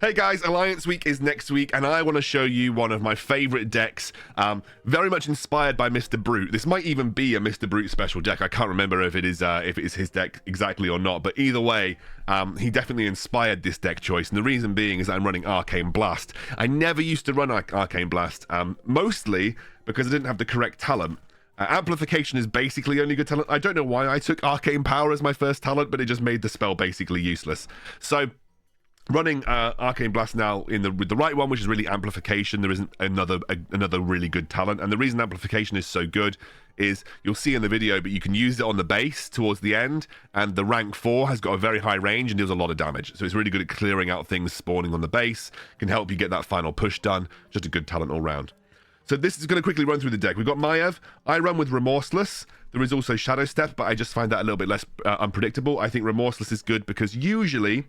Hey guys, Alliance Week is next week, and I want to show you one of my favorite decks, very much inspired by Mr. Brute. This might even be a Mr. Brute special deck. I can't remember if it is his deck exactly or not, but either way, he definitely inspired this deck choice, and the reason being is that I'm running Arcane Blast. I never used to run Arcane Blast, mostly because I didn't have the correct talent. Amplification is basically only good talent. I don't know why I took Arcane Power as my first talent, but it just made the spell basically useless. So running Arcane Blast now with the right one, which is really Amplification, there isn't another really good talent. And the reason Amplification is so good is, you'll see in the video, but you can use it on the base towards the end, and the rank 4 has got a very high range and deals a lot of damage. So it's really good at clearing out things spawning on the base, can help you get that final push done. Just a good talent all round. So this is going to quickly run through the deck. We've got Maiev. I run with Remorseless. There is also Shadow Step, but I just find that a little bit less unpredictable. I think Remorseless is good because usually,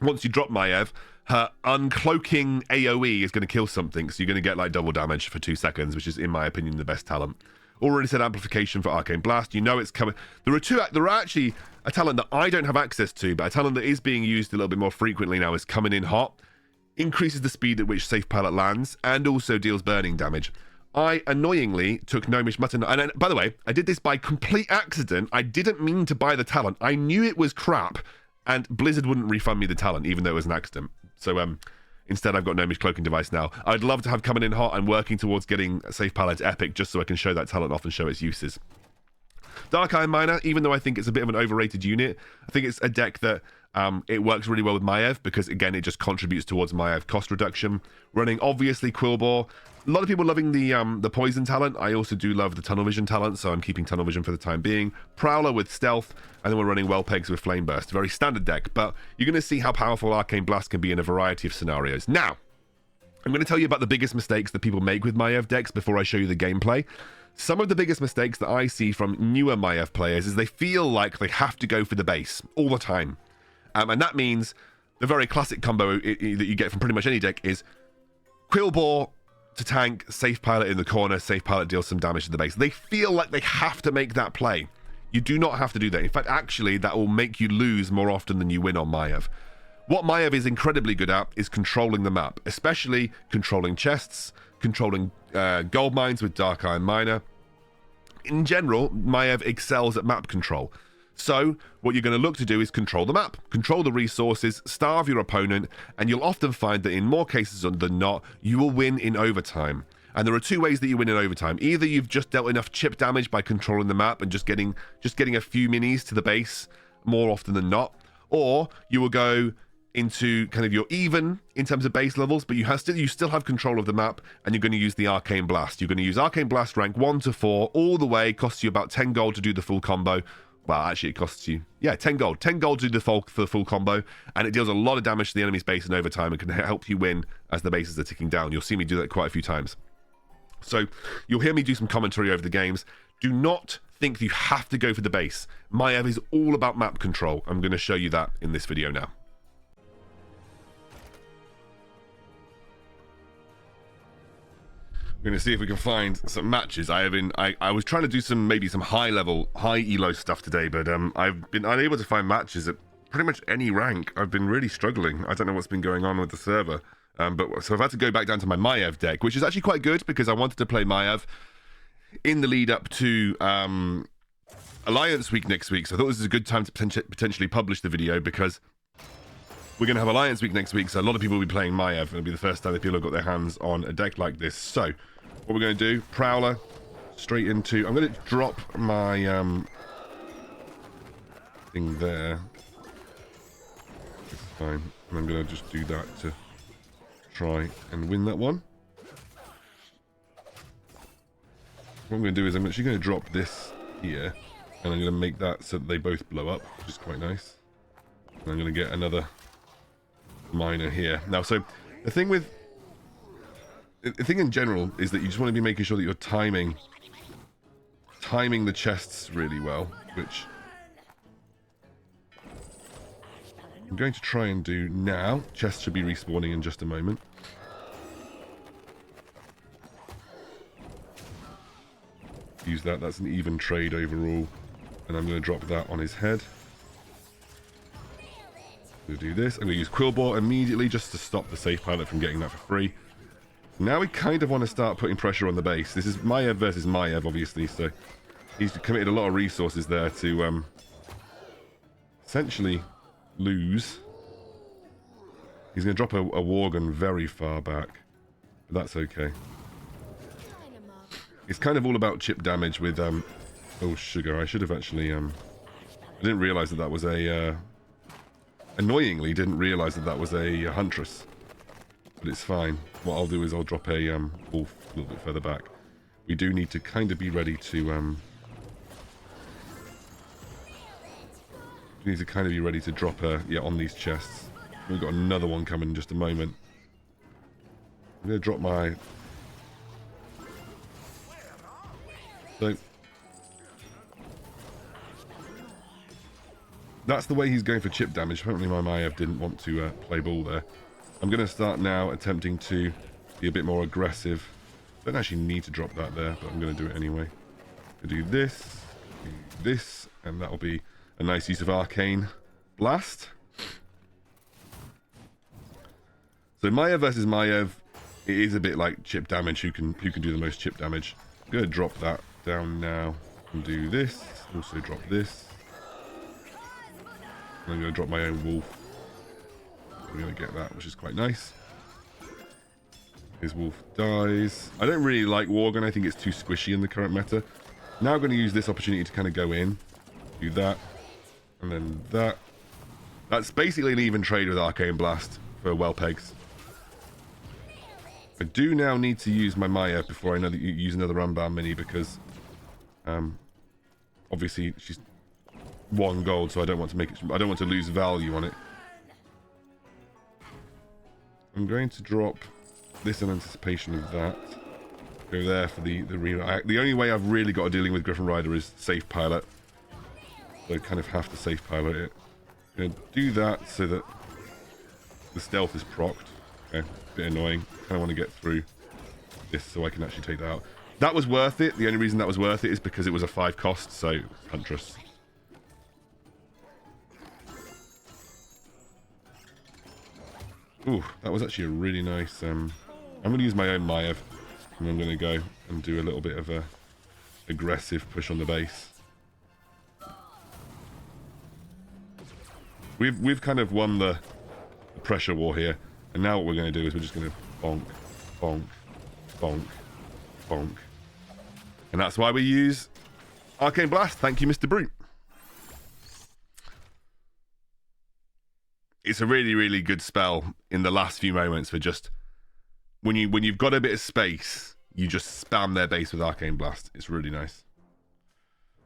once you drop Maiev, her uncloaking AoE is going to kill something, so you're going to get like double damage for 2 seconds, which is, in my opinion, the best talent. Already said Amplification for Arcane Blast. You know it's coming. There are actually a talent that I don't have access to, but a talent that is being used a little bit more frequently now is Coming in Hot. Increases the speed at which Safe Pilot lands, and also deals burning damage. I annoyingly took Gnomish Mutton, and by the way, I did this by complete accident. I didn't mean to buy the talent. I knew it was crap, and Blizzard wouldn't refund me the talent, even though it was an accident. So instead I've got Gnomish Cloaking Device now. I'd love to have Coming in Hot. I'm working towards getting Safe Pilot Epic, just so I can show that talent off and show its uses. Dark Iron Miner, even though I think it's a bit of an overrated unit, I think it's a deck that it works really well with Maiev, because again, it just contributes towards Maiev cost reduction. Running obviously Quillbore. A lot of people loving the poison talent. I also do love the tunnel vision talent, so I'm keeping tunnel vision for the time being. Prowler with stealth, and then we're running Well Pegs with Flame Burst. Very standard deck, but you're going to see how powerful Arcane Blast can be in a variety of scenarios. Now, I'm going to tell you about the biggest mistakes that people make with Maiev decks before I show you the gameplay. Some of the biggest mistakes that I see from newer Maiev players is they feel like they have to go for the base all the time. And that means the very classic combo that you get from pretty much any deck is Quillbore to tank, Safe Pilot in the corner, Safe Pilot deals some damage to the base. They feel like they have to make that play. You do not have to do that. In fact, actually, that will make you lose more often than you win on Maiev. What Maiev is incredibly good at is controlling the map, especially controlling chests, controlling gold mines with Dark Iron Miner. In general, Maiev excels at map control. So what you're going to look to do is control the map, control the resources, starve your opponent, and you'll often find that in more cases than not, you will win in overtime. And there are two ways that you win in overtime. Either you've just dealt enough chip damage by controlling the map and just getting a few minis to the base more often than not, or you will go into kind of your even in terms of base levels, but you still have control of the map, and you're going to use the Arcane Blast. You're going to use Arcane Blast rank 1 to 4 all the way. Costs you about 10 gold to do the full combo. Well, actually, it costs you, 10 gold. 10 gold to do for the full combo, and it deals a lot of damage to the enemy's base in overtime and can help you win as the bases are ticking down. You'll see me do that quite a few times. So you'll hear me do some commentary over the games. Do not think you have to go for the base. Maiev is all about map control. I'm going to show you that in this video now. We're going to see if we can find some matches. I was trying to do maybe some high elo stuff today, but I've been unable to find matches at pretty much any rank. I've been really struggling. I don't know what's been going on with the server. So I've had to go back down to my Maiev deck, which is actually quite good because I wanted to play Maiev in the lead up to Alliance Week next week. So I thought this is a good time to potentially publish the video, because we're going to have Alliance Week next week, so a lot of people will be playing Maiev. It'll be the first time that people have got their hands on a deck like this. So what we're going to do, Prowler, straight into... I'm going to drop my thing there. It's fine. And I'm going to just do that to try and win that one. What I'm going to do is I'm actually going to drop this here, and I'm going to make that so that they both blow up, which is quite nice. And I'm going to get another miner here. Now, so the thing in general is that you just want to be making sure that you're timing the chests really well, which I'm going to try and do now. Chests should be respawning in just a moment. Use that. That's an even trade overall, and I'm going to drop that on his head. I'm going to do this. I'm going to use Quillbore immediately just to stop the safe pilot from getting that for free. Now we kind of want to start putting pressure on the base. This is Maiev versus Maiev, obviously, so he's committed a lot of resources there to essentially lose. He's going to drop a Worgen very far back, but that's okay. It's kind of all about chip damage with oh, sugar. I should have actually I didn't realize that was a annoyingly didn't realize that was a huntress, but it's fine. What I'll do is I'll drop a wolf a little bit further back. We do need to kind of be ready to we need to kind of be ready to drop on these chests. We've got another one coming in just a moment. I'm going to drop my... So... That's the way he's going for chip damage. Apparently my Maiev didn't want to play ball there. I'm going to start now attempting to be a bit more aggressive. Don't actually need to drop that there, but I'm going to do it anyway. I'm going to do this, and that'll be a nice use of Arcane Blast. So Maiev versus Maiev, it is a bit like chip damage. Who can do the most chip damage? I'm going to drop that down now and do this. Also drop this. And I'm going to drop my own wolf. We're going to get that, which is quite nice. His wolf dies. I don't really like Worgen. I think it's too squishy in the current meta. Now I'm going to use this opportunity to kind of go in, do that, and then that. That's basically an even trade with Arcane Blast for well pegs. I do now need to use my Maiev before I use another Unbound Mini because obviously she's 1 gold, so I don't want to make it. I don't want to lose value on it. I'm going to drop this in anticipation of that. Go there for the the only way I've really got a dealing with Griffin Rider is safe pilot. So I kind of have to safe pilot it. I'm going to do that so that the stealth is procced. Okay, bit annoying. Kind of want to get through this so I can actually take that out. That was worth it. The only reason that was worth it is because it was a 5 cost, so Huntress. Ooh, that was actually a really nice... I'm going to use my own Maiev, and I'm going to go and do a little bit of a aggressive push on the base. We've kind of won the pressure war here, and now what we're going to do is we're just going to bonk, bonk, bonk, bonk. And that's why we use Arcane Blast. Thank you, Mr. Brute. It's a really, really good spell in the last few moments for just... When you've got a bit of space, you just spam their base with Arcane Blast. It's really nice.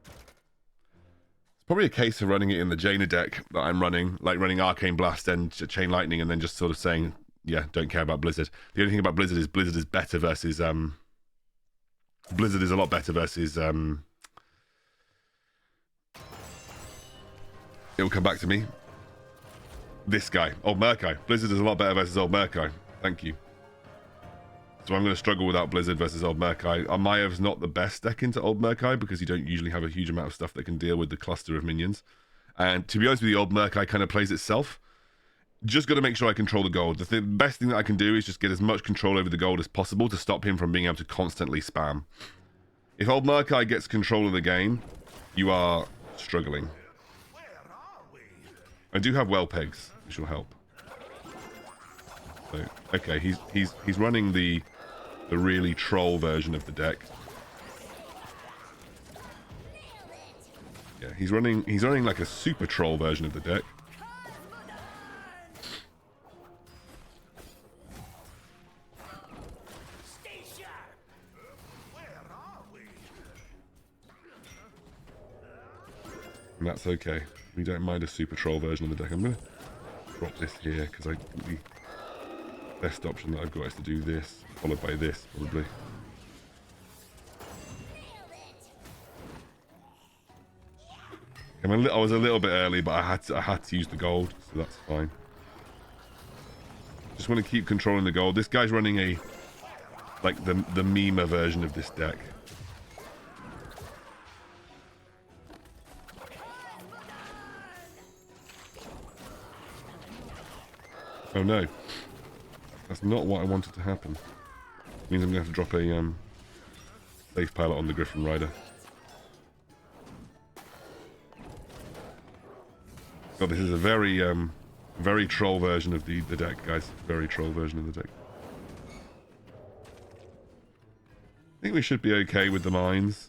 It's probably a case of running it in the Jaina deck that I'm running, like running Arcane Blast and Chain Lightning and then just sort of saying, yeah, don't care about Blizzard. The only thing about Blizzard is better versus... Blizzard is a lot better versus... It will come back to me. This guy, Old Murk-Eye. Blizzard is a lot better versus Old Murk-Eye. Thank you. So I'm going to struggle without Blizzard versus Old Murk-Eye. Maiev's not the best deck into Old Murk-Eye because you don't usually have a huge amount of stuff that can deal with the cluster of minions. And to be honest with you, Old Murk-Eye kind of plays itself. Just got to make sure I control the gold. The best thing that I can do is just get as much control over the gold as possible to stop him from being able to constantly spam. If Old Murk-Eye gets control of the game, you are struggling. I do have well pegs, which will help. So, okay, he's running the really troll version of the deck. Yeah, he's running like a super troll version of the deck. And that's okay. We don't mind a super troll version of the deck. I'm going to drop this here because I think the best option that I've got is to do this, followed by this, probably. I was a little bit early, but I had to use the gold, so that's fine. Just want to keep controlling the gold. This guy's running a like the Mima version of this deck. Oh no. That's not what I wanted to happen. Means I'm going to have to drop a safe pilot on the Griffin Rider. God, this is a very, very troll version of the deck, guys. Very troll version of the deck. I think we should be okay with the mines.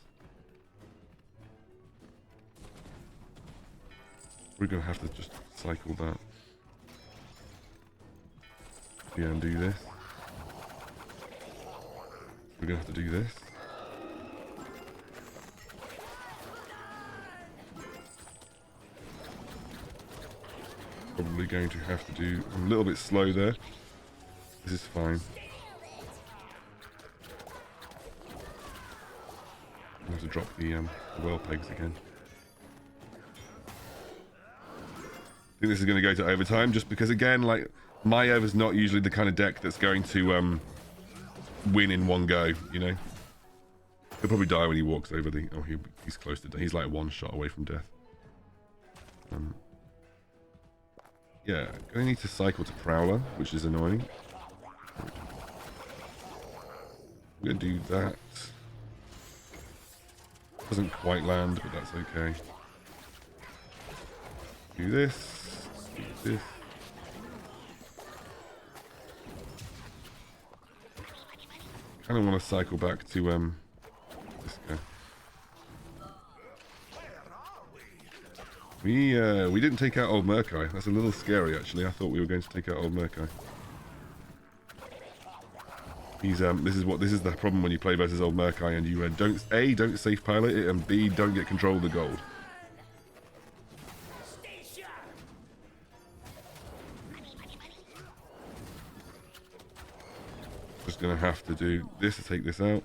We're going to have to just cycle that. Yeah, and do this. We're going to have to do this. Probably going to have to do a little bit slow there. This is fine. I have to drop the well pegs again. I think this is going to go to overtime just because, again, like, Maiev is not usually the kind of deck that's going to win in one go, you know? He'll probably die when he walks over the... Oh, he's close to death. He's like one shot away from death. Yeah, I need to cycle to Prowler, which is annoying. I'm going to do that. Doesn't quite land, but that's okay. Do this. Do this. Kind of want to cycle back to this guy. We didn't take out old Murk-Eye. That's a little scary, actually. I thought we were going to take out old Murk-Eye. He's this is the problem when you play versus old Murk-Eye and you don't safe pilot it, and B, don't get control of the gold. Just gonna have to do this to take this out.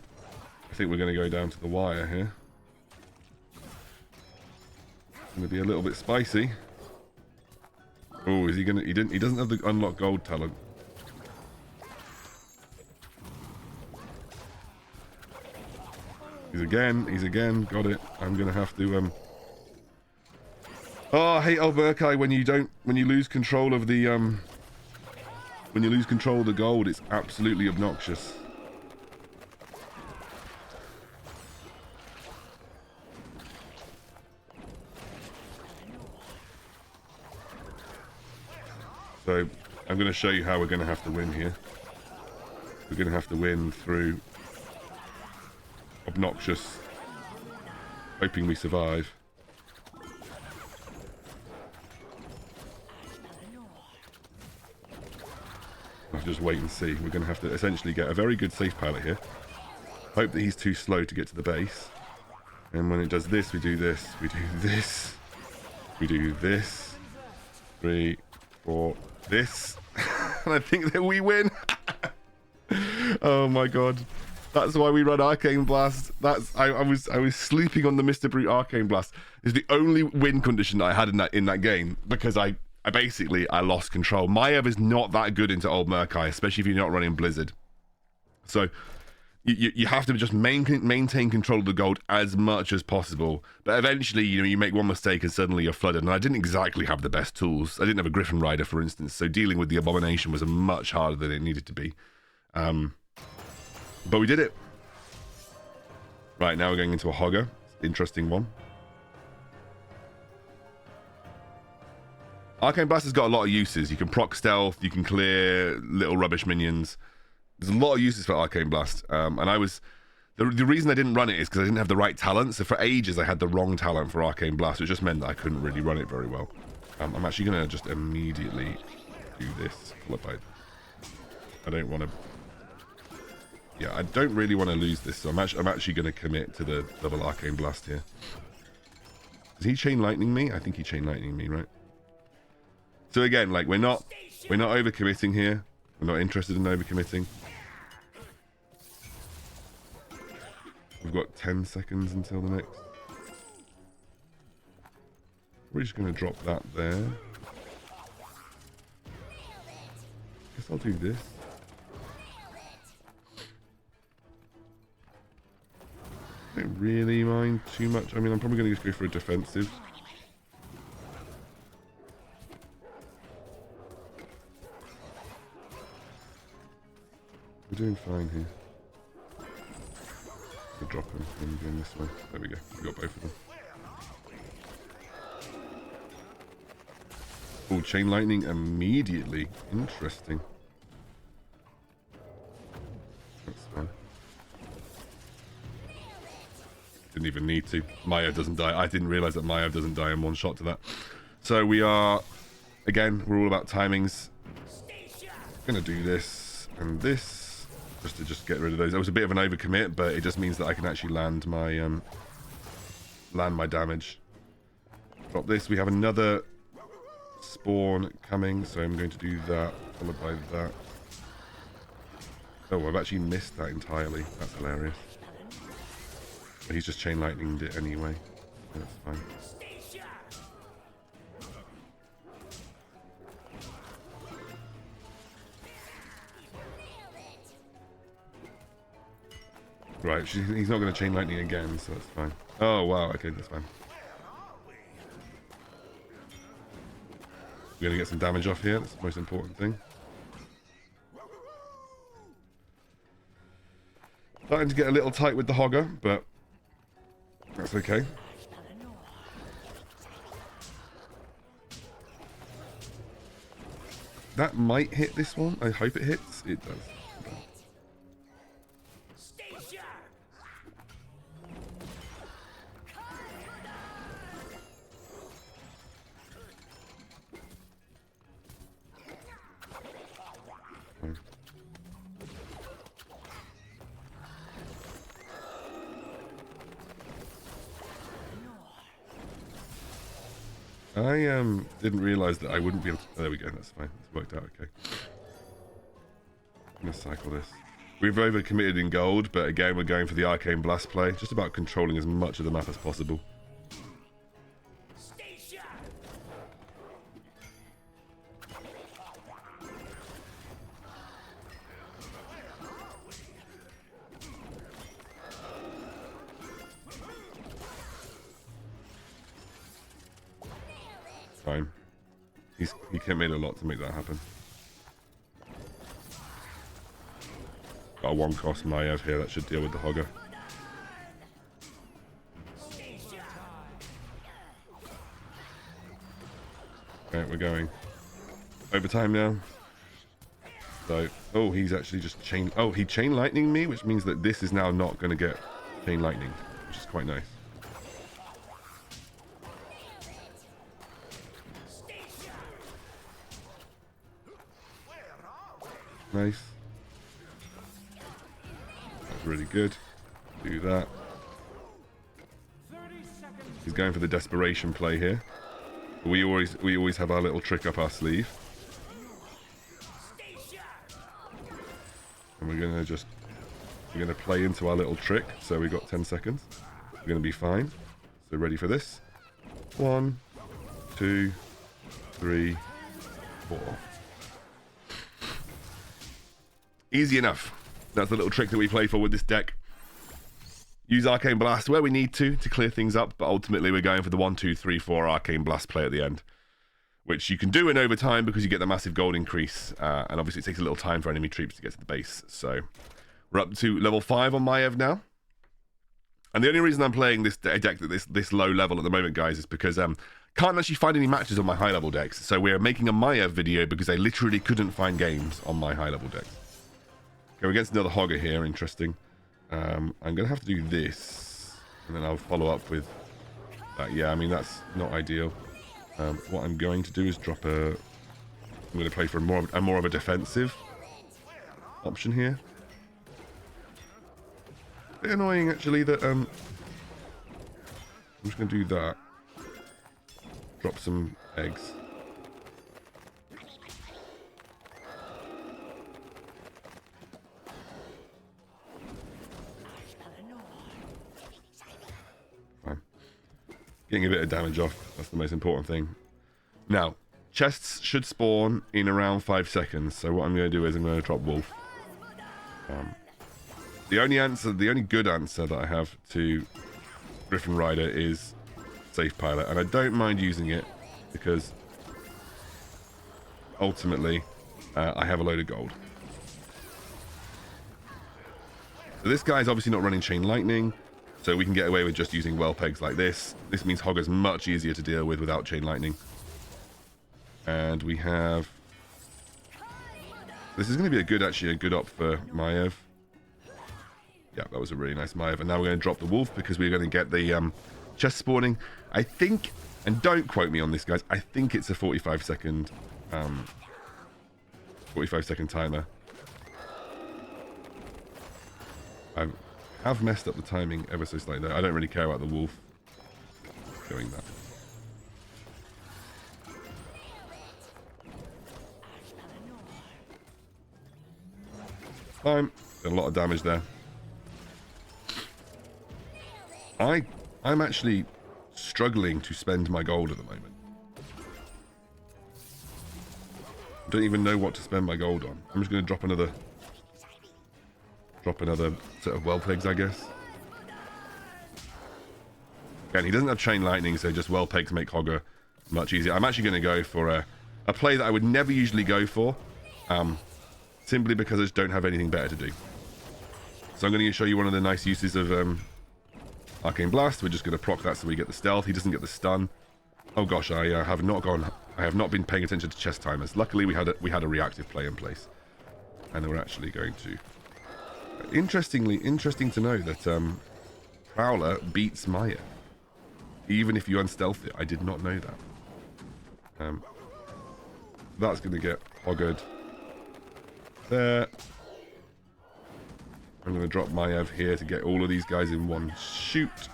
I think we're gonna go down to the wire here. Gonna be a little bit spicy. Oh, is he gonna? He doesn't have the unlock gold talent. He's again got it. I'm gonna have to Oh, I hate old Murk-Eye when you lose control of the when you lose control of the gold. It's absolutely obnoxious. So, I'm going to show you how we're going to have to win here. We're going to have to win through obnoxious, hoping we survive. I'll just wait and see. We're going to have to essentially get a very good safe pilot here. Hope that he's too slow to get to the base. And when it does this, we do this, we do this, we do this. 3, 4... this. And I think that we win. Oh my god, that's why we run Arcane Blast. I was sleeping on the Mr. Brute Arcane Blast. It's the only win condition that I had in that game, because I basically lost control. Maiev is not that good into old Murk-Eye, especially if you're not running Blizzard. So you have to just maintain control of the gold as much as possible. But eventually, you know, you make one mistake and suddenly you're flooded. And I didn't exactly have the best tools. I didn't have a Griffin Rider, for instance. So dealing with the Abomination was much harder than it needed to be. But we did it. Right, now we're going into a Hogger. Interesting one. Arcane Blast has got a lot of uses. You can proc stealth. You can clear little rubbish minions. There's a lot of uses for Arcane Blast, and the reason I didn't run it is because I didn't have the right talent. So for ages I had the wrong talent for Arcane Blast, which just meant that I couldn't really run it very well. I'm actually going to just immediately do this. I don't want to... Yeah, I don't really want to lose this, so I'm actually going to commit to the double Arcane Blast here. Is he Chain Lightning me? I think he Chain Lightning me, right? So again, like, we're not overcommitting here. We're not interested in overcommitting. We've got 10 seconds until the next. We're just going to drop that there. Guess I'll do this. I don't really mind too much. I mean, I'm probably going to just go for a defensive. We're doing fine here. We'll drop him and doing this one. There we go. We got both of them. Oh, chain lightning immediately. Interesting. That's fine. Didn't even need to. Maiev doesn't die. I didn't realize that Maiev doesn't die in one shot to that. So we are, again, we're all about timings. Gonna do this and this just to get rid of those. That was a bit of an overcommit, but it just means that I can actually land my damage. Drop this. We have another spawn coming, so I'm going to do that, followed by that. Oh, I've actually missed that entirely. That's hilarious. But he's just chain lightninged it anyway. That's fine. Right, he's not going to chain lightning again, so that's fine. Oh, wow, okay, that's fine. We're going to get some damage off here, that's the most important thing. Starting to get a little tight with the Hogger, but that's okay. That might hit this one. I hope it hits. It does. I didn't realize that I wouldn't be able to... Oh, there we go, that's fine. It's worked out okay. I'm going to cycle this. We've overcommitted in gold, but again, we're going for the Arcane Blast play. Just about controlling as much of the map as possible. Fine. He committed a lot to make that happen. Got a 1-cost Maiev here that should deal with the Hogger. Okay, we're going overtime now. So, oh, he's actually just chain. Oh, he chain lightning me, which means that this is now not going to get chain lightning, which is quite nice. Nice. That's really good. Do that. He's going for the desperation play here. We always have our little trick up our sleeve. And we're gonna play into our little trick. So we got 10 seconds. We're gonna be fine. So ready for this? 1, 2, 3, 4. Easy enough. That's the little trick that we play for with this deck. Use Arcane Blast where we need to clear things up, but ultimately we're going for the 1, 2, 3, 4 Arcane Blast play at the end, which you can do in overtime because you get the massive gold increase, and obviously it takes a little time for enemy troops to get to the base. So we're up to level 5 on Maiev now. And the only reason I'm playing this deck at this low level at the moment, guys, is because can't actually find any matches on my high level decks. So we're making a Maiev video because I literally couldn't find games on my high level decks. Okay, we're against another Hogger here. Interesting. I'm going to have to do this, and then I'll follow up with that. Yeah, I mean, that's not ideal. What I'm going to do is drop a... I'm going to play for more of a defensive option here. A bit annoying, actually, that... I'm just going to do that. Drop some eggs. Getting a bit of damage off, that's the most important thing. Now, chests should spawn in around 5 seconds, so what I'm going to do is I'm going to drop Wolf. The only good answer that I have to Griffin Rider is Safe Pilot, and I don't mind using it because ultimately I have a load of gold. So this guy's obviously not running Chain Lightning, so we can get away with just using well pegs like this. This means Hogger's much easier to deal with without Chain Lightning. And we have... This is going to be actually a good op for Maiev. Yeah, that was a really nice Maiev. And now we're going to drop the wolf because we're going to get the chest spawning. I think, and don't quote me on this, guys, I think it's a 45-second timer. I have messed up the timing ever so slightly. I don't really care about the wolf doing that. Did a lot of damage there. I'm actually struggling to spend my gold at the moment. I don't even know what to spend my gold on. I'm just going to drop another set of well pegs, I guess. Again, he doesn't have Chain Lightning, so just well pegs make Hogger much easier. I'm actually going to go for a play that I would never usually go for, simply because I just don't have anything better to do. So I'm going to show you one of the nice uses of Arcane Blast. We're just going to proc that so we get the stealth. He doesn't get the stun. Oh gosh, I have not been paying attention to chest timers. Luckily, we had a reactive play in place, and we're actually going to. Interesting to know that Prowler beats Maiev, even if you unstealth it. I did not know that. That's going to get Hoggered there. I'm going to drop Maiev here to get all of these guys in one shoot.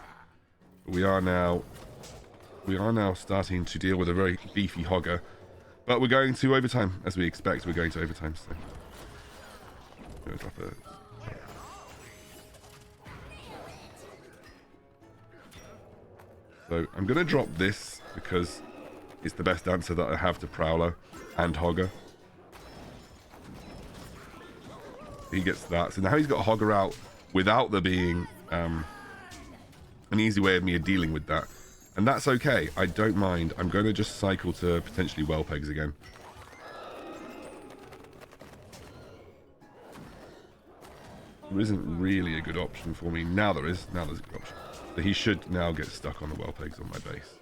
We are now starting to deal with a very beefy Hogger, but we're going to overtime as we expect. We're going to overtime. So I'm going to drop a. So I'm going to drop this because it's the best answer that I have to Prowler and Hogger. He gets that. So now he's got a Hogger out without there being an easy way of me dealing with that. And that's okay. I don't mind. I'm going to just cycle to potentially well pegs again. There isn't really a good option for me. Now there is. Now there's a good option. So he should now get stuck on the well pegs on my base.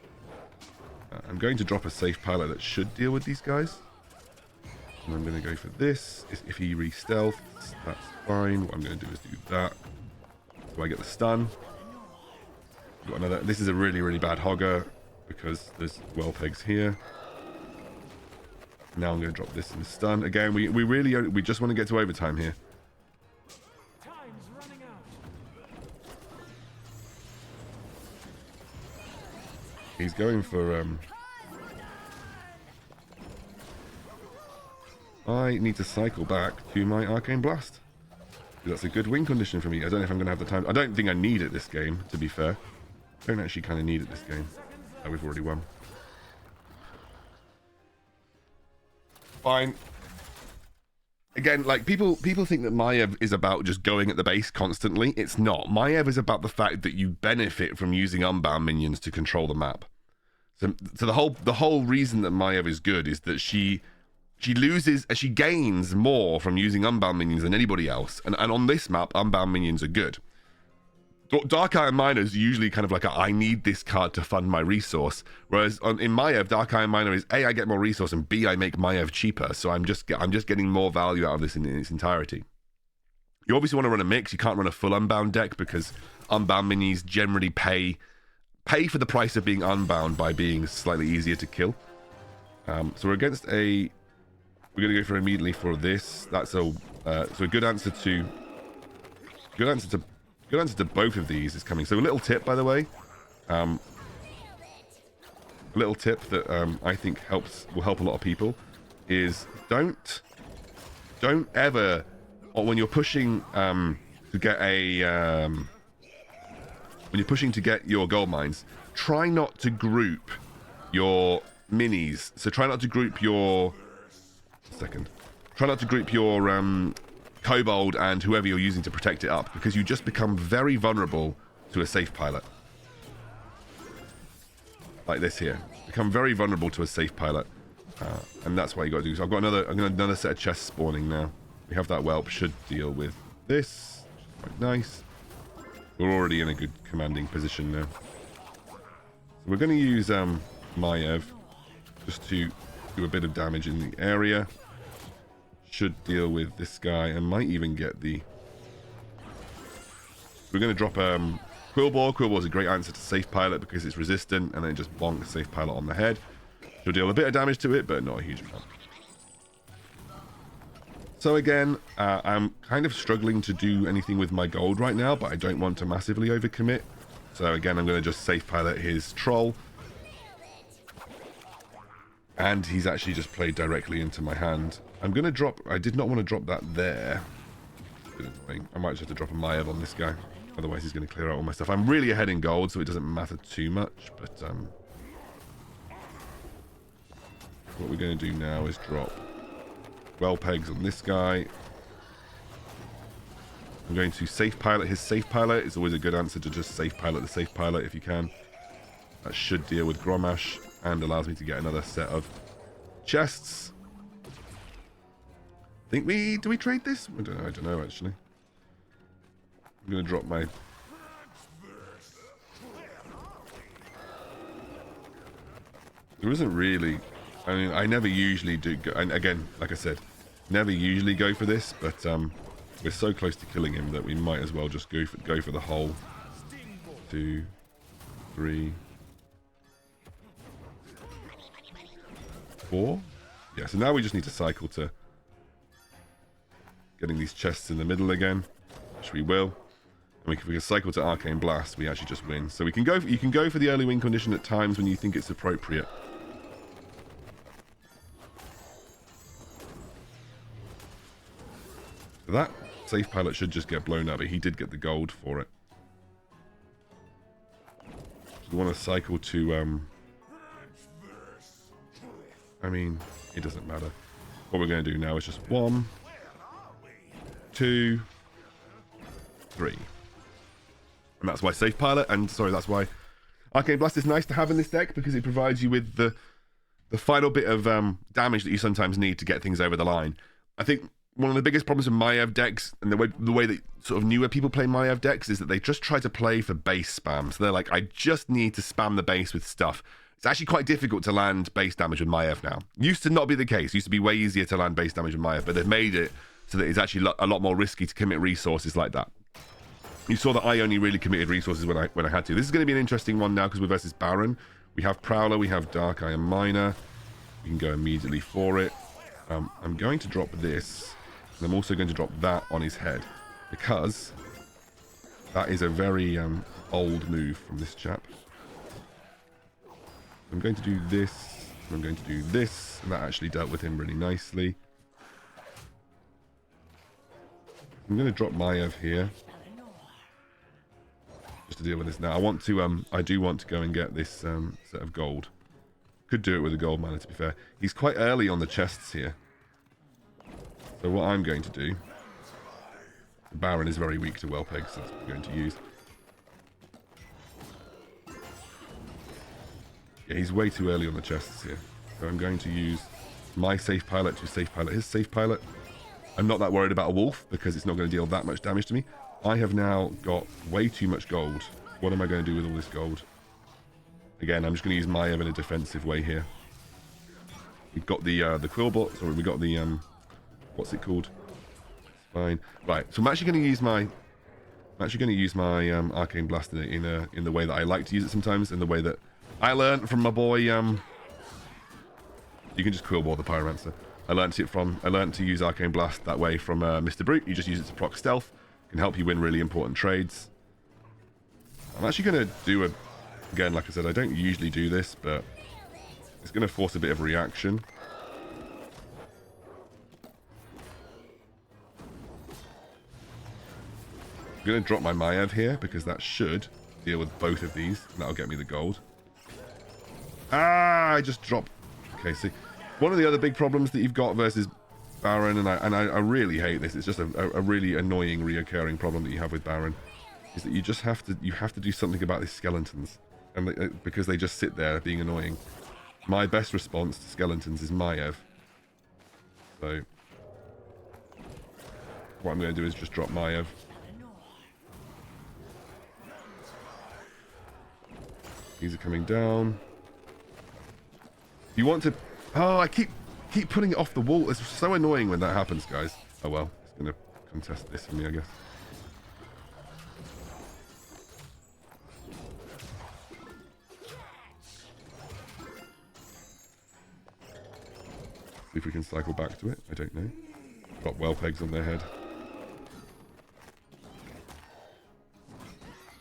I'm going to drop a safe pilot that should deal with these guys. And I'm going to go for this. If he re-stealths, that's fine. What I'm going to do is do that. So I get the stun. Got another. This is a really, really bad Hogger because there's well pegs here. Now I'm going to drop this in the stun. Again, we just want to get to overtime here. He's going for I need to cycle back to my Arcane Blast. That's a good win condition for me. I don't know if I'm going to have the time. I don't think I need it this game, to be fair. I don't actually kind of need it this game. Oh, we've already won. Fine. Again, like people think that Maiev is about just going at the base constantly. It's not. Maiev is about the fact that you benefit from using Unbound minions to control the map. So the whole reason that Maiev is good is that she gains more from using Unbound minions than anybody else. And on this map, Unbound minions are good. Dark Iron Miner is usually kind of like I need this card to fund my resource. Whereas in Maiev, Dark Iron Miner is A, I get more resource, and B, I make Maiev cheaper. So I'm just getting more value out of this in its entirety. You obviously want to run a mix. You can't run a full Unbound deck because Unbound minis generally pay for the price of being unbound by being slightly easier to kill. So we're against a. We're going to go for immediately for this. That's so a good answer to both of these is coming. So a little tip, by the way, a little tip that I think will help a lot of people is don't ever, or when you're pushing to get a when you're pushing to get your gold mines, try not to group your minis. So try not to group your Kobold and whoever you're using to protect it up, because you just become very vulnerable to a safe pilot. Like this here. Become very vulnerable to a safe pilot. And that's what you got to do. So I've got another set of chests spawning now. We have that whelp, should deal with this. Quite nice. We're already in a good commanding position now. So we're going to use Maiev just to do a bit of damage in the area. Should deal with this guy and might even get the... We're going to drop Quillbore. Quillbore is a great answer to Safe Pilot because it's resistant, and then just bonk Safe Pilot on the head. She'll deal a bit of damage to it, but not a huge amount. So again, I'm kind of struggling to do anything with my gold right now, but I don't want to massively overcommit. So again, I'm going to just Safe Pilot his troll. And he's actually just played directly into my hand. I'm going to drop... I did not want to drop that there. I might just have to drop a Maiev on this guy. Otherwise, he's going to clear out all my stuff. I'm really ahead in gold, so it doesn't matter too much. But what we're going to do now is drop well pegs on this guy. I'm going to Safe Pilot his Safe Pilot. It's always a good answer to just Safe Pilot the Safe Pilot if you can. That should deal with Grommash and allows me to get another set of chests. Do we trade this? I don't know actually. I'm going to drop my... There isn't really... I mean, I never usually do... And again, like I said, never usually go for this, but we're so close to killing him that we might as well just go for the whole 2, 3, 4. Yeah, so now we just need to cycle to getting these chests in the middle again, which we will. And if we can cycle to Arcane Blast, we actually just win. So we can go. You can go for the early win condition at times when you think it's appropriate. So that Safe Pilot should just get blown up, but he did get the gold for it. So we want to cycle to... I mean, it doesn't matter. What we're going to do now is just 1, 2, 3. And that's why Safe Pilot, and sorry, that's why Arcane Blast is nice to have in this deck, because it provides you with the final bit of damage that you sometimes need to get things over the line. I think one of the biggest problems with Maiev decks, and the way that sort of newer people play Maiev decks, is that they just try to play for base spam. So they're like, I just need to spam the base with stuff. It's actually quite difficult to land base damage with Maiev now. Used to not be the case. Used to be way easier to land base damage with Maiev, but they've made it so that it's actually a lot more risky to commit resources like that. You saw that I only really committed resources when I had to. This is going to be an interesting one now because we're versus Baron. We have Prowler, we have Dark Eye and Miner. We can go immediately for it. I'm going to drop this, and I'm also going to drop that on his head because that is a very old move from this chap. I'm going to do this, and I'm going to do this, and that actually dealt with him really nicely. I'm going to drop Maiev here, just to deal with this now. I do want to go and get this set of gold. Could do it with a gold miner, to be fair. He's quite early on the chests here. So what I'm going to do... The Baron is very weak to well pegs, so that's what I'm going to use. Yeah, he's way too early on the chests here. So I'm going to use my Safe Pilot to Safe Pilot his Safe Pilot. I'm not that worried about a wolf because it's not going to deal that much damage to me. I have now got way too much gold. What am I going to do with all this gold? Again, I'm just going to use Maiev in a defensive way here. We've got the Quillbot, sorry, we got the what's it called? Fine. Right, so I'm actually going to use my Arcane Blast in the way that I like to use it sometimes, in the way that I learned from my boy. You can just Quillbore the Pyromancer. I learned to use Arcane Blast that way from Mr. Brute. You just use it to proc stealth. Can help you win really important trades. I'm actually going to do again, like I said, I don't usually do this, but it's going to force a bit of reaction. I'm going to drop my Maiev here because that should deal with both of these, and that'll get me the gold. I just dropped. Okay, see, one of the other big problems that you've got versus Baron, and I really hate this. It's just a really annoying, reoccurring problem that you have with Baron, is that you just have to do something about these skeletons, and because they just sit there being annoying. My best response to skeletons is Maiev. So what I'm going to do is just drop Maiev. These are coming down. You want to... Oh, I keep putting it off the wall. It's so annoying when that happens, guys. Oh well, it's going to contest this for me, I guess. See if we can cycle back to it. I don't know. Got well pegs on their head.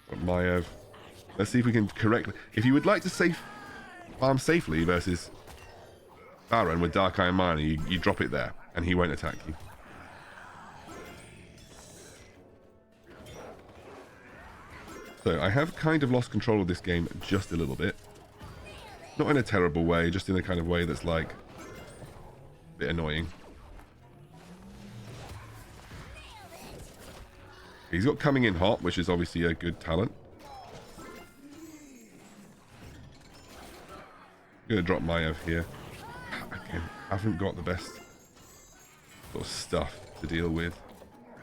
Got Maiev. Let's see if we can correctly... If you would like to farm safely versus Baron with Dark Iron Miner, you drop it there, and he won't attack you. So I have kind of lost control of this game just a little bit. Not in a terrible way, just in a kind of way that's like a bit annoying. He's got coming in hot, which is obviously a good talent. I'm going to drop Maiev here. Again, I haven't got the best sort of stuff to deal with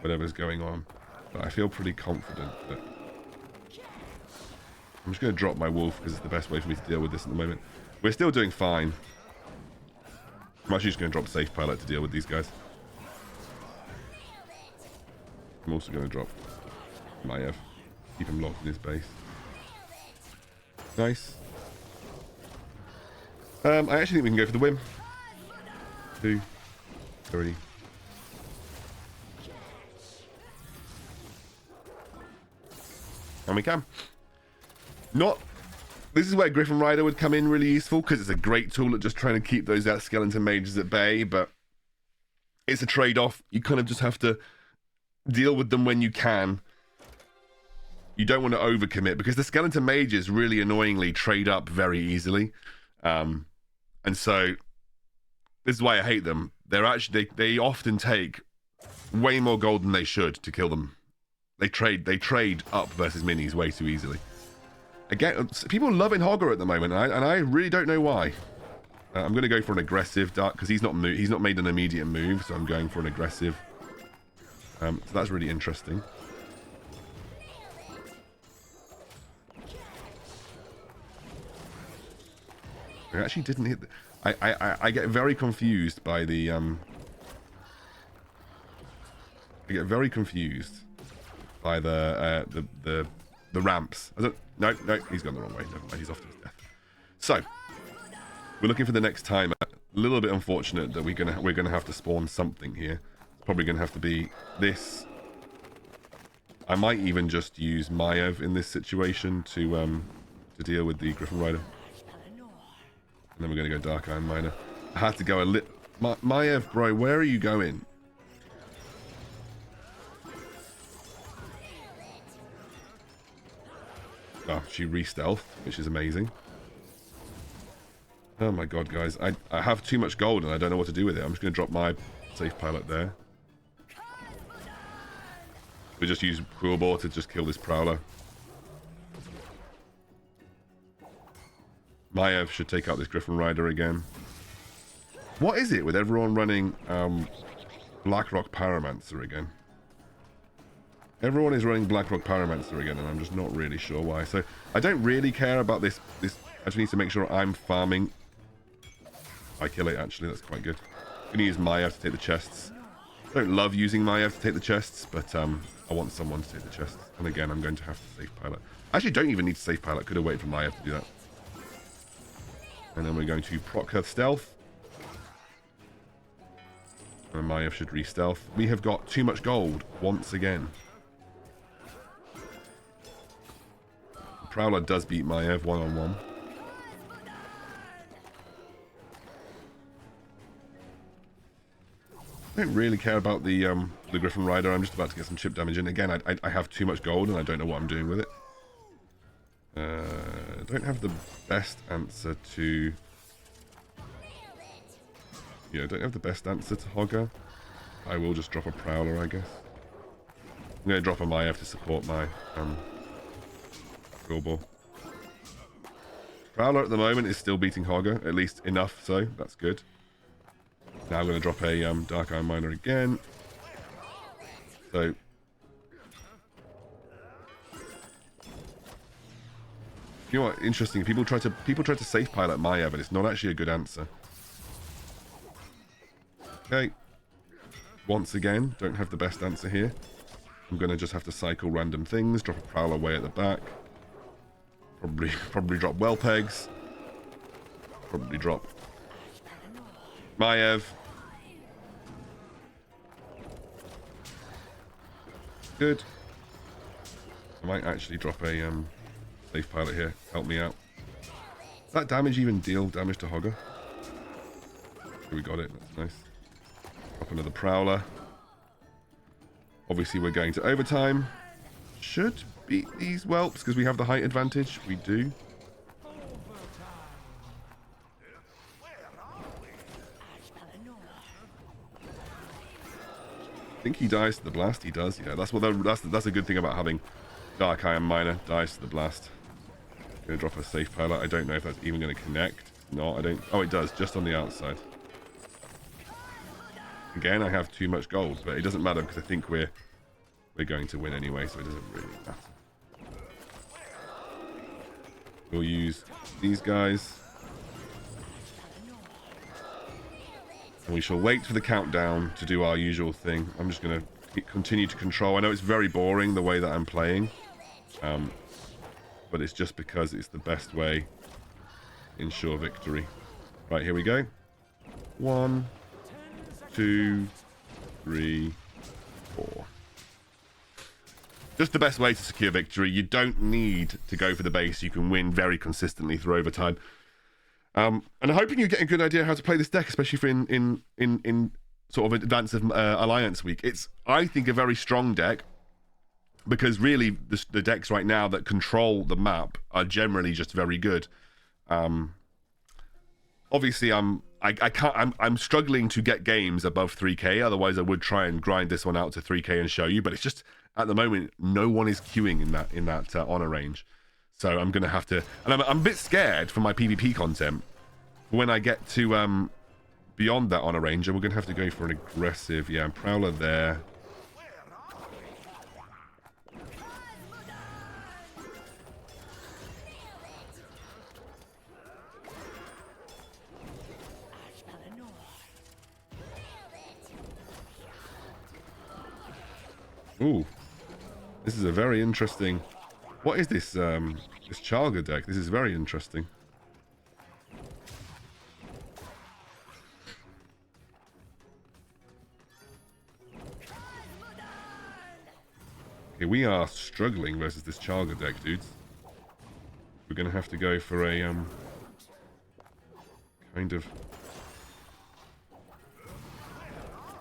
whatever's going on, but I feel pretty confident that... I'm just going to drop my wolf because it's the best way for me to deal with this at the moment. We're still doing fine. I'm actually just going to drop Safe Pilot to deal with these guys. I'm also going to drop Maiev. Keep him locked in his base. Nice. I actually think we can go for the win. 2, 3. And we can. This is where Griffin Rider would come in really useful, because it's a great tool at just trying to keep those skeleton mages at bay, but it's a trade-off. You kind of just have to deal with them when you can. You don't want to overcommit, because the skeleton mages really annoyingly trade up very easily. And so this is why I hate them. They often take way more gold than they should to kill them. They trade up versus minis way too easily. Again, people are loving Hogger at the moment, and I really don't know why. I'm going to go for an aggressive dark, because he's not made an immediate move, so I'm going for an aggressive. So that's really interesting. I actually didn't hit. I get very confused by the. I get very confused by the ramps. No, he's gone the wrong way. Never mind, he's off to his death. So we're looking for the next timer. A little bit unfortunate that we're gonna have to spawn something here. It's probably gonna have to be this. I might even just use Maiev in this situation to deal with the Griffin Rider. And then we're going to go Dark Iron Miner. I had to go a lit... Maiev, bro, where are you going? Oh, she re-stealthed, which is amazing. Oh my god, guys. I have too much gold and I don't know what to do with it. I'm just going to drop my Safe Pilot there. We just use Cruel Bore to just kill this Prowler. Maiev should take out this Griffin Rider again. What is it with everyone running Blackrock Pyromancer again? Everyone is running Blackrock Pyromancer again, and I'm just not really sure why. So I don't really care about this. I just need to make sure I'm farming. I kill it, actually. That's quite good. I'm going to use Maiev to take the chests. I don't love using Maiev to take the chests, but I want someone to take the chests. And again, I'm going to have to Safe Pilot. I actually don't even need to Safe Pilot. Could have waited for Maiev to do that. And then we're going to proc her stealth. And Maiev should re-stealth. We have got too much gold once again. The Prowler does beat Maiev one-on-one. I don't really care about the Griffin Rider. I'm just about to get some chip damage in. Again, I have too much gold and I don't know what I'm doing with it. Don't have the best answer to... Yeah, don't have the best answer to Hogger. I will just drop a Prowler, I guess. I'm going to drop a Maiev to support my Cruel Bore. Prowler at the moment is still beating Hogger, at least enough so. That's good. Now I'm going to drop a Dark Iron Miner again. So... You know what? Interesting. People try to safe pilot Maiev, but it's not actually a good answer. Okay. Once again, don't have the best answer here. I'm gonna just have to cycle random things. Drop a Prowler way at the back. Probably drop well pegs. Probably drop Maiev. Good. I might actually drop a safe pilot here. Help me out. Does that damage even deal damage to Hogger? We got it. That's nice. Drop another Prowler. Obviously, we're going to overtime. Should beat these whelps because we have the height advantage. We do. I think he dies to the blast. He does. Yeah, that's a good thing about having Dark Iron Miner. Dies to the blast. Gonna drop a safe pilot. I don't know if that's even going to connect. No, I don't. Oh, it does. Just on the outside. Again, I have too much gold, but it doesn't matter because I think we're going to win anyway, so it doesn't really matter. We'll use these guys. And we shall wait for the countdown to do our usual thing. I'm just going to continue to control. I know it's very boring the way that I'm playing. But it's just because it's the best way to ensure victory. Right, here we go. 1, 2, 3, 4. Just the best way to secure victory. You don't need to go for the base. You can win very consistently through overtime. And I'm hoping you get a good idea how to play this deck, especially for in sort of advance of Alliance Week. It's, I think, a very strong deck because really the decks right now that control the map are generally just very good. Obviously, I'm struggling to get games above 3k. Otherwise, I would try and grind this one out to 3k and show you. But it's just at the moment, no one is queuing in that honor range. So I'm gonna have to, and I'm a bit scared for my PvP content. When I get to beyond that honor range, we're gonna have to go for an aggressive, Prowler there. Ooh, this is a very interesting. What is this? This Charlga deck. This is very interesting. Okay, we are struggling versus this Charlga deck, dudes. We're gonna have to go for a kind of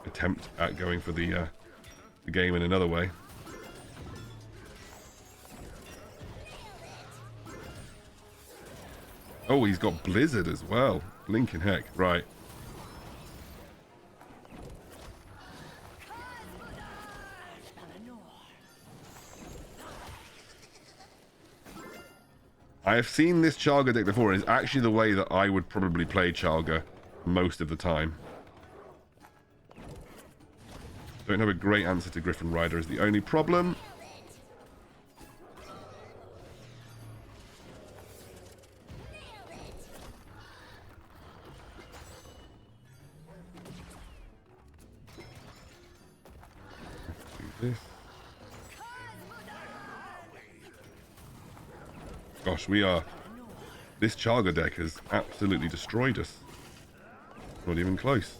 attempt at going for the game in another way. Oh, he's got Blizzard as well. Blinking heck. Right. I have seen this Charlga deck before, and it's actually the way that I would probably play Charlga most of the time. Don't have a great answer to Griffin Rider is the only problem. This. Gosh, this Charlga deck has absolutely destroyed us. Not even close.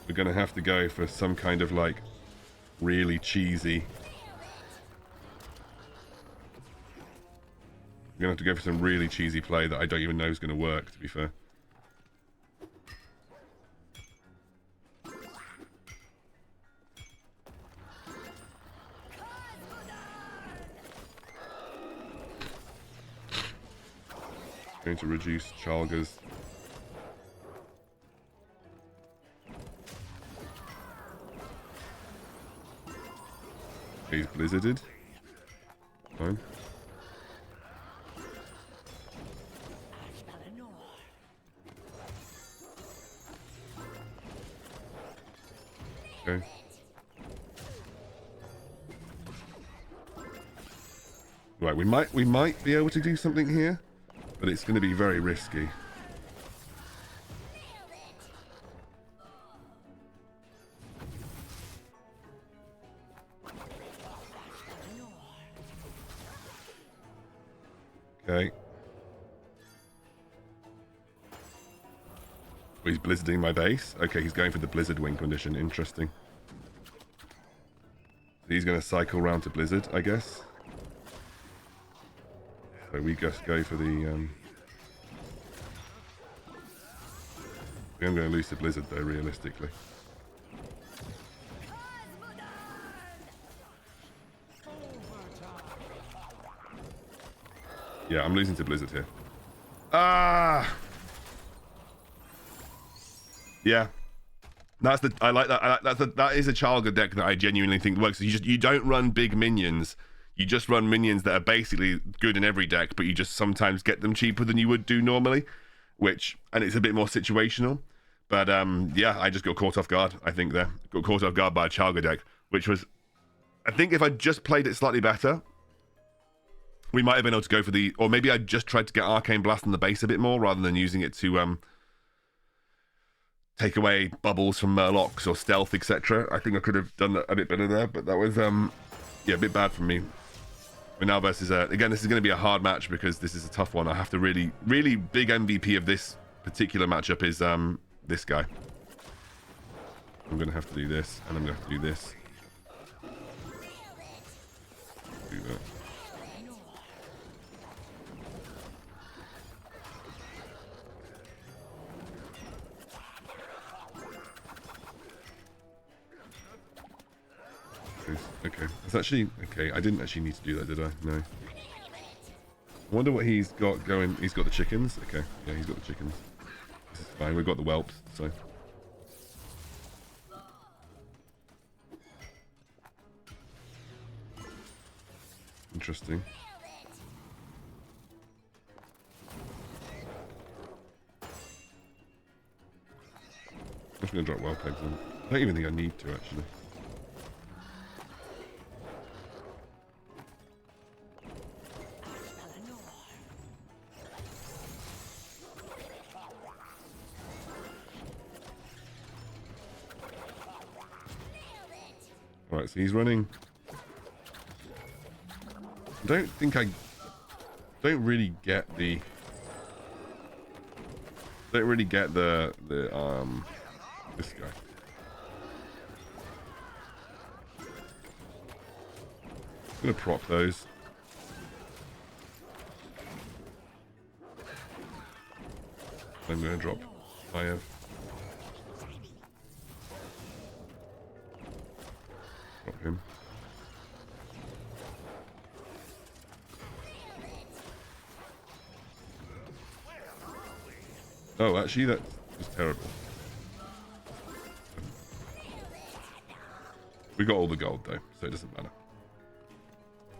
We're gonna have to go for some kind of like really cheesy. We're gonna have to go for some really cheesy play that I don't even know is gonna work, to be fair. Going to reduce Charlga's. He's blizzarded. Fine. Okay. Right, we might be able to do something here, but it's going to be very risky. Okay. Oh, he's blizzarding my base. Okay, he's going for the blizzard wing condition. Interesting. He's going to cycle round to blizzard, I guess. So we just go for the... I'm going to lose the blizzard, though, realistically. Yeah, I'm losing to blizzard here. Ah! Yeah. That's the... I like that. That is a Charlga deck that I genuinely think works. You don't run big minions. You just run minions that are basically good in every deck, but you just sometimes get them cheaper than you would do normally, and it's a bit more situational. But yeah, I just got caught off guard, I think there. Got caught off guard by a Charlga deck, which was... I think if I just played it slightly better, we might have been able to go for the... Or maybe I just tried to get Arcane Blast on the base a bit more, rather than using it to take away bubbles from Murlocs or stealth, etc. I think I could have done that a bit better there, but that was, yeah, a bit bad for me. We're now versus... again, this is going to be a hard match because this is a tough one. I have to really big MVP of this particular matchup is this guy. I'm going to have to do this, and I'm going to have to do this. Do that. Okay, it's actually... Okay, I didn't actually need to do that, did I? No. I wonder what he's got going. He's got the chickens. Okay, yeah, he's got the chickens. This is fine, we've got the whelps, so... Interesting. I'm just going to drop whelp eggs in. I don't even think I need to, actually. Right, so he's running. I don't think I don't really get the this guy. I'm gonna prop those. I'm gonna drop Maiev. Drop him. Oh, actually, that was terrible. We got all the gold though, so it doesn't matter.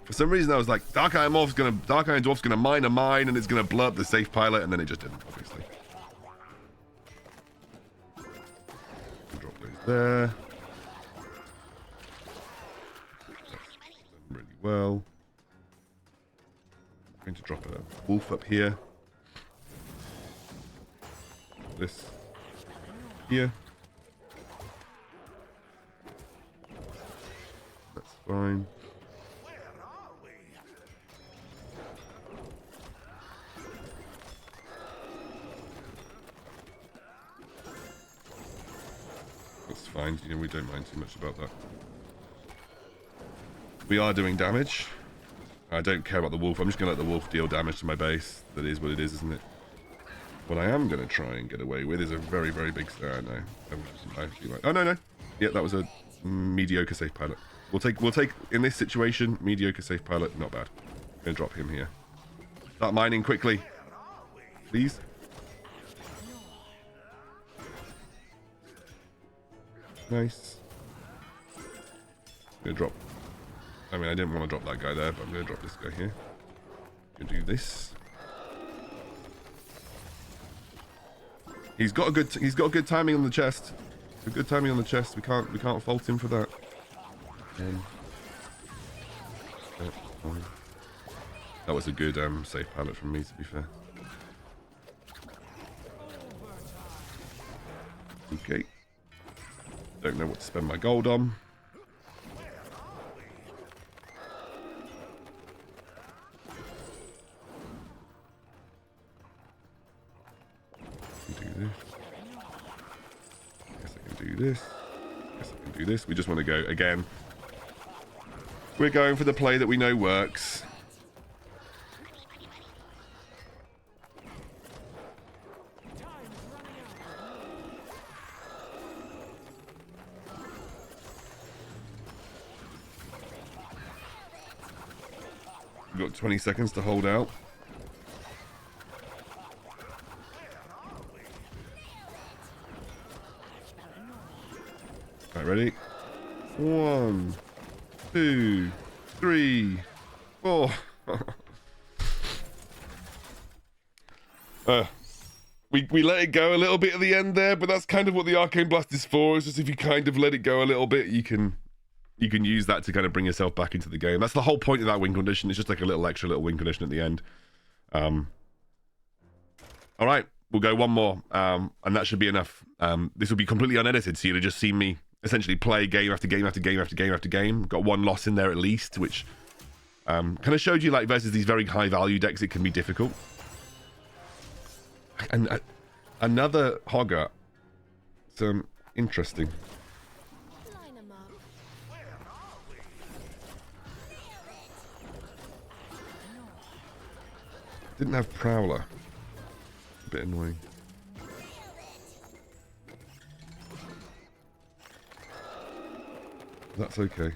For some reason, I was like, Dark Iron Dwarf's gonna mine a mine, and it's gonna blow up the safe pilot, and then it just didn't, obviously. Drop those there. That's done really well. I'm going to drop a wolf up here. This here. That's fine. That's fine, you know, we don't mind too much about that. We are doing damage. I don't care about the wolf. I'm just going to let the wolf deal damage to my base. That is what it is, isn't it? What I am going to try and get away with is a very, very big... no. Oh, no. Yeah, that was a mediocre safe pilot. We'll take, in this situation, mediocre safe pilot, not bad. I'm going to drop him here. Start mining quickly. Please. Nice. I'm going to drop... I mean, I didn't want to drop that guy there, but I'm going to drop this guy here. I'm going to do this. He's got a good timing on the chest. Good timing on the chest. We can't fault him for that. That was a good safe pallet from me, to be fair. Okay. Don't know what to spend my gold on. Do this. Guess I can do this. Guess I can do this. We just want to go again. We're going for the play that we know works. We've got 20 seconds to hold out. Right, ready? 1, 2, 3, 4. We let it go a little bit at the end there, but that's kind of what the Arcane Blast is for. It's just if you kind of let it go a little bit, you can use that to kind of bring yourself back into the game. That's the whole point of that win condition. It's just like a little extra little win condition at the end. All right, we'll go one more, and that should be enough. This will be completely unedited, so you'll just see me essentially play game after game after game after game after game. Got one loss in there at least, which kind of showed you, like, versus these very high value decks, it can be difficult. And another Hogger. It's interesting. Didn't have Prowler. A bit annoying. That's okay.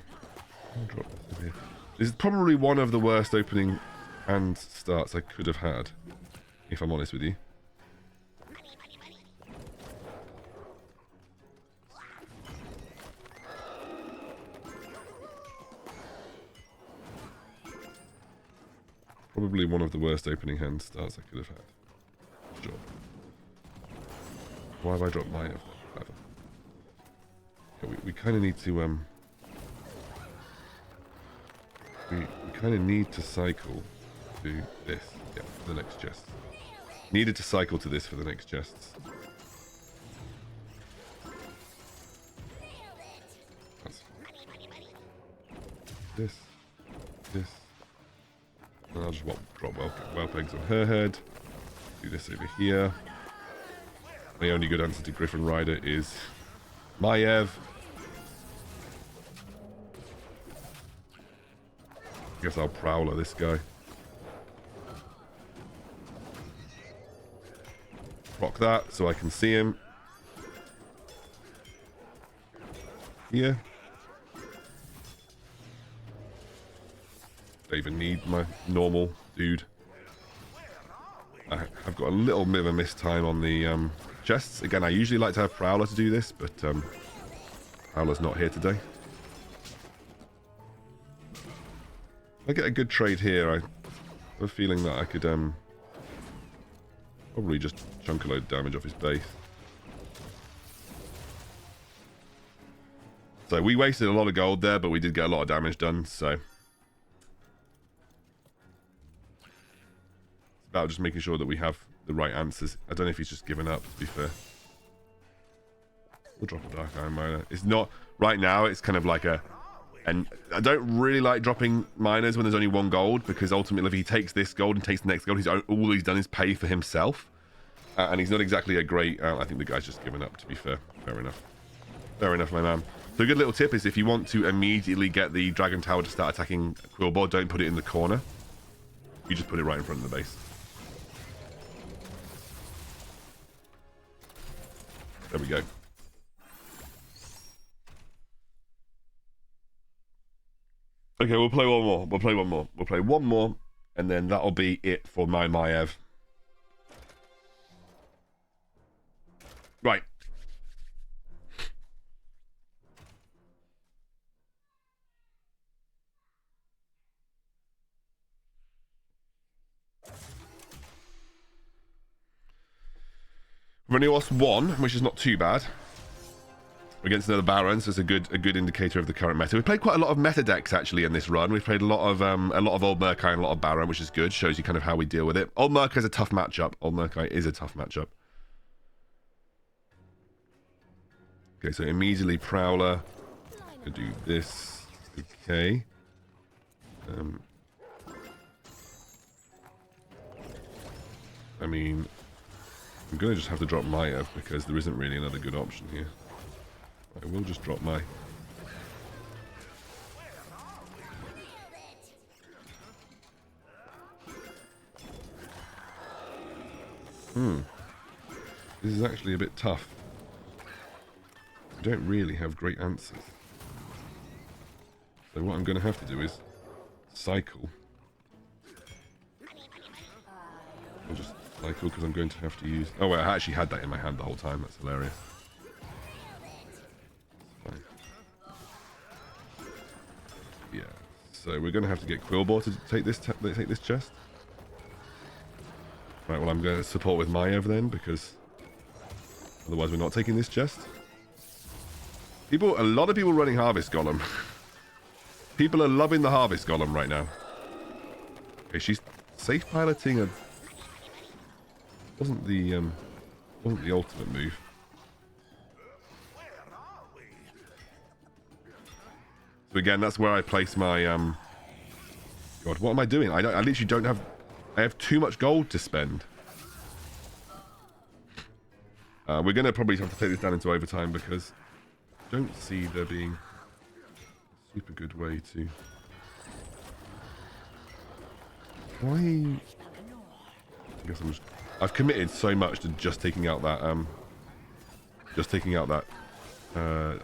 I'll drop this in here. This is probably one of the worst opening hand starts I could have had, if I'm honest with you. Probably one of the worst opening hand starts I could have had. Job. Why have I dropped Maiev? Clever. Yeah, we kind of need to we kind of need to cycle to this. Yeah, for the next chest. Needed to cycle to this for the next chests. That's this. And I'll just drop whelp eggs on her head. Do this over here. The only good answer to Griffin Rider is Maiev. I guess I'll Prowler this guy. Rock that so I can see him. Here. Don't even need my normal dude. I've got a little bit of a missed time on the chests. Again, I usually like to have Prowler to do this, but Prowler's not here today. If I get a good trade here, I have a feeling that I could probably just chunk a load of damage off his base. So we wasted a lot of gold there, but we did get a lot of damage done, so it's about just making sure that we have the right answers. I don't know if he's just given up, to be fair. We'll drop a Dark Iron Miner. It's not right now, it's kind of like and I don't really like dropping miners when there's only one gold, because ultimately if he takes this gold and takes the next gold, all he's done is pay for himself. And he's not exactly a great... I think the guy's just given up, to be fair. Fair enough. Fair enough, my man. So a good little tip is if you want to immediately get the Dragon Tower to start attacking Quillboar, don't put it in the corner. You just put it right in front of the base. There we go. Okay, we'll play one more. We'll play one more, and then that'll be it for my Maiev. Right. We've only lost one, which is not too bad. against another Baron, so it's a good indicator of the current meta. We played quite a lot of meta decks actually in this run. We've played a lot of old Murk-Eye and a lot of Baron, which is good. Shows you kind of how we deal with it. Old Murk-Eye is a tough matchup. Old Murk-Eye is a tough matchup. Okay, so immediately Prowler. Gonna do this. Okay. I mean, I'm gonna just have to drop Maiev because there isn't really another good option here. I will just drop my... This is actually a bit tough. I don't really have great answers. So what I'm going to have to do is cycle. I'll just cycle because I'm going to have to use... Oh, well, I actually had that in my hand the whole time. That's hilarious. Fine. Yeah. So we're going to have to get Quillbore to take this chest. Right, well, I'm going to support with Maiev then, because otherwise we're not taking this chest. A lot of people running Harvest Golem. People are loving the Harvest Golem right now. Okay, she's safe piloting a... Wasn't the ultimate move. So again, that's where I place my God, what am I doing? I literally don't have... I have too much gold to spend. We're going to probably have to take this down into overtime because I don't see there being a super good way to... Why? I guess I'm just... I've committed so much to just taking out that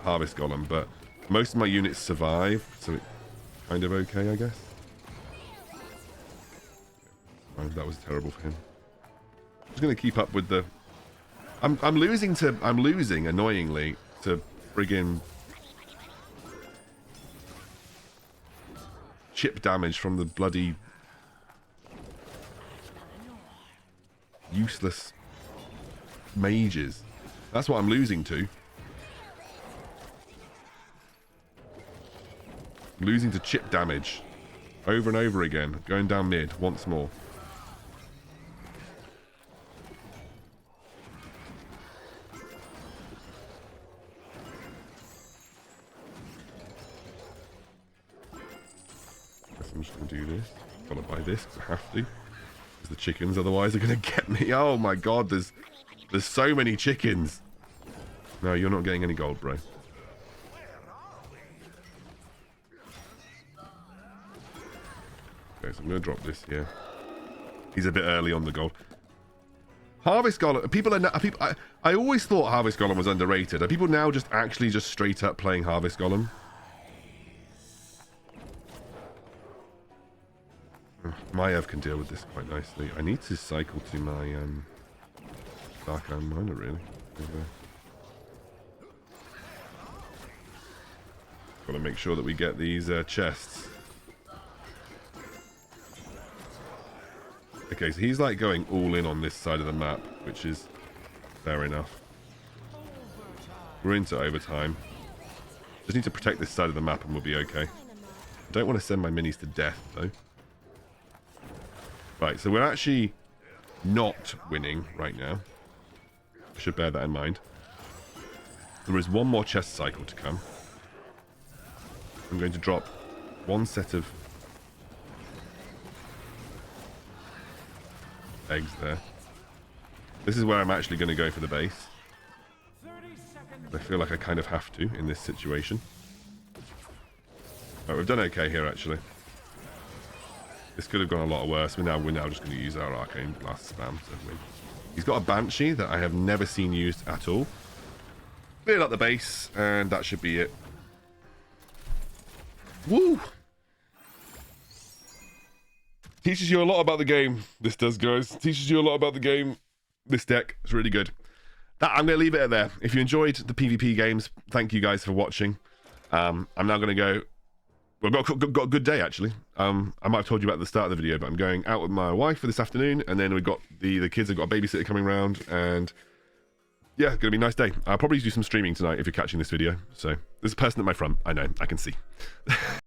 Harvest Golem, but most of my units survive, so it's kind of okay, I guess. Oh, that was terrible for him. I'm just gonna keep up with the... I'm losing annoyingly to friggin' chip damage from the bloody useless mages. That's what I'm losing to. I'm losing to chip damage over and over again, going down mid once more. I'm just going to do this. Gotta buy this, I have to. Because the chickens otherwise are going to get me. Oh my god, there's so many chickens. No, you're not getting any gold, bro. Okay, so I'm going to drop this here. He's a bit early on the gold. Harvest Golem. I always thought Harvest Golem was underrated. Are people now just actually just straight up playing Harvest Golem? Maiev can deal with this quite nicely. I need to cycle to my Dark Iron Miner, really. Got to make sure that we get these chests. Okay, so he's like going all in on this side of the map, which is fair enough. We're into overtime. Just need to protect this side of the map and we'll be okay. I don't want to send my minis to death, though. Right, so we're actually not winning right now. I should bear that in mind. There is one more chest cycle to come. I'm going to drop one set of eggs there. This is where I'm actually going to go for the base. I feel like I kind of have to in this situation. Right, we've done okay here, actually. This could have gone a lot worse. We're now just going to use our Arcane Blast spam to win. He's got a Banshee that I have never seen used at all. Cleared up the base, and that should be it. Woo! Teaches you a lot about the game. This does, guys. Teaches you a lot about the game. This deck is really good. I'm going to leave it at there. If you enjoyed the PvP games, thank you guys for watching. I'm now going to go... Well, got a good day, actually. I might have told you about at the start of the video, but I'm going out with my wife for this afternoon, and then we've got the kids have got a babysitter coming around, and yeah, gonna be a nice day. I'll probably do some streaming tonight if you're catching this video. So there's a person at my front. I know, I can see.